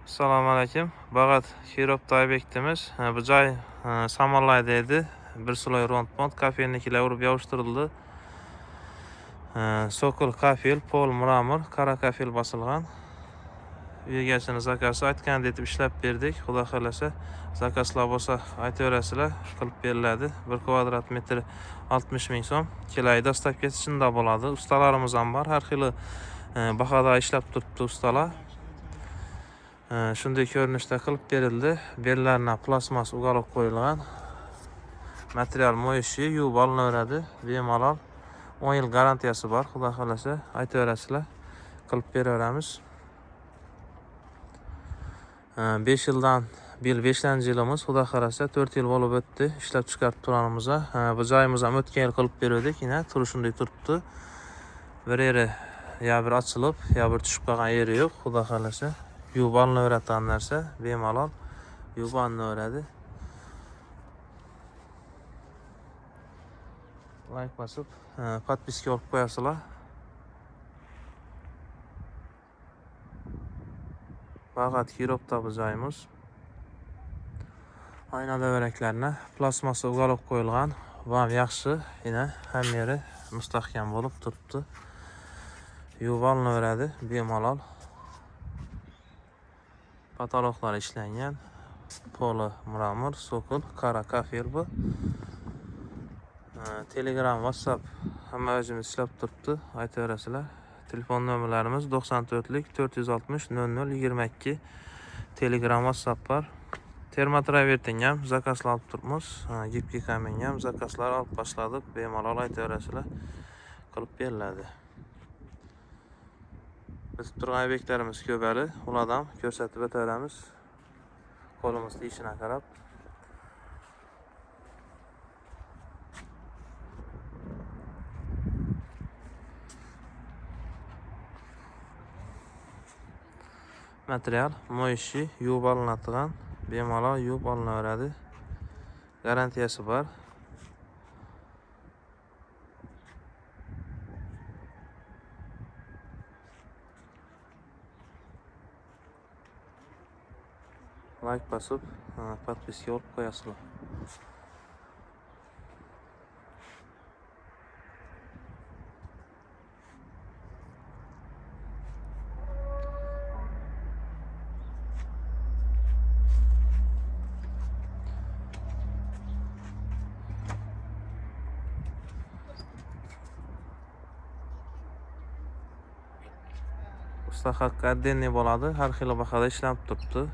Assalomu alaykum. Bag'at Kirovda obyektimiz. Bu joy Samarlayda edi. Bir suloy rond-mont kafelnikilar urib yopishtirildi. Sokol kafel, pol mramor, qora kafel bosilgan. Uy egasini zakasi aytgandek etib ishlab berdik. Xudo xolasa, zakaslar bo'lsa aytaverasizlar, qilib beriladi. 1 kvadrat metr 60 ming so'm. Kelay dastlab ketishinde bo'ladi. Ustalarimiz ham bor. Har xil bahada ishlab turibdi ustalar. Shunday ko'rinishda qilib berildi. Bellarına plasmas ugalok qo'yilgan. Material moyishi yuvib olinaveradi. Bemalol 10 yil garantiyasi bor. Xudo xolasa aytaverasizlar, qilib beraveramiz. 5 yildan 5-yilimiz, xudo xolasa 4 yil bo'lib o'tdi ishlab chiqarib turganimizga. Bu joyimiz ham o'tgan yil qilib berdik. Yine turishunday turibdi. Bir yeri ya bir açılıp ya bir tushib qolgan yeri yo'q. Xudo xolasa yuvib olinaveradigan narsa, bemalol yuvib olinaveradi. Like bosib, podpiska olib qo'yasizlar. Bag'at Kirovda bu joyimiz. Ayna devereklerine plasmasa ugalok qo'yilgan. Bu ham yaxshi, yine hamma yeri mustahkam bo'lib turibdi. Yuvib olinaveradi bemalol. Patologlar ishlangan. Poli mramor, sokol, qora kafel bu. Telegram, WhatsApp hamma o'zimiz ishlab turibdi. Aytaverasizlar. Telefon nomerlarimiz 94lik 460 0022. Telegram, WhatsApp var. Termotraverting ham zakaslar olib turibmiz. Gipki kamin ham zakaslar olib boshladik. Bemalol aytaverasizlar, qilib beriladi. Biz turgan obyektlarimiz ko'pali. Ulardan ko'rsatib o'tamiz. Qo'limiz ishine qarab. Material moyishi yuvib olinadigan, bemalol yuvib olinaveradi. Garantiyasi bor. Like bosib, podpiska olib qo'yasizlar. Usta haqqi addenli bo'ladi. Har xil bahada ishlab turibdi.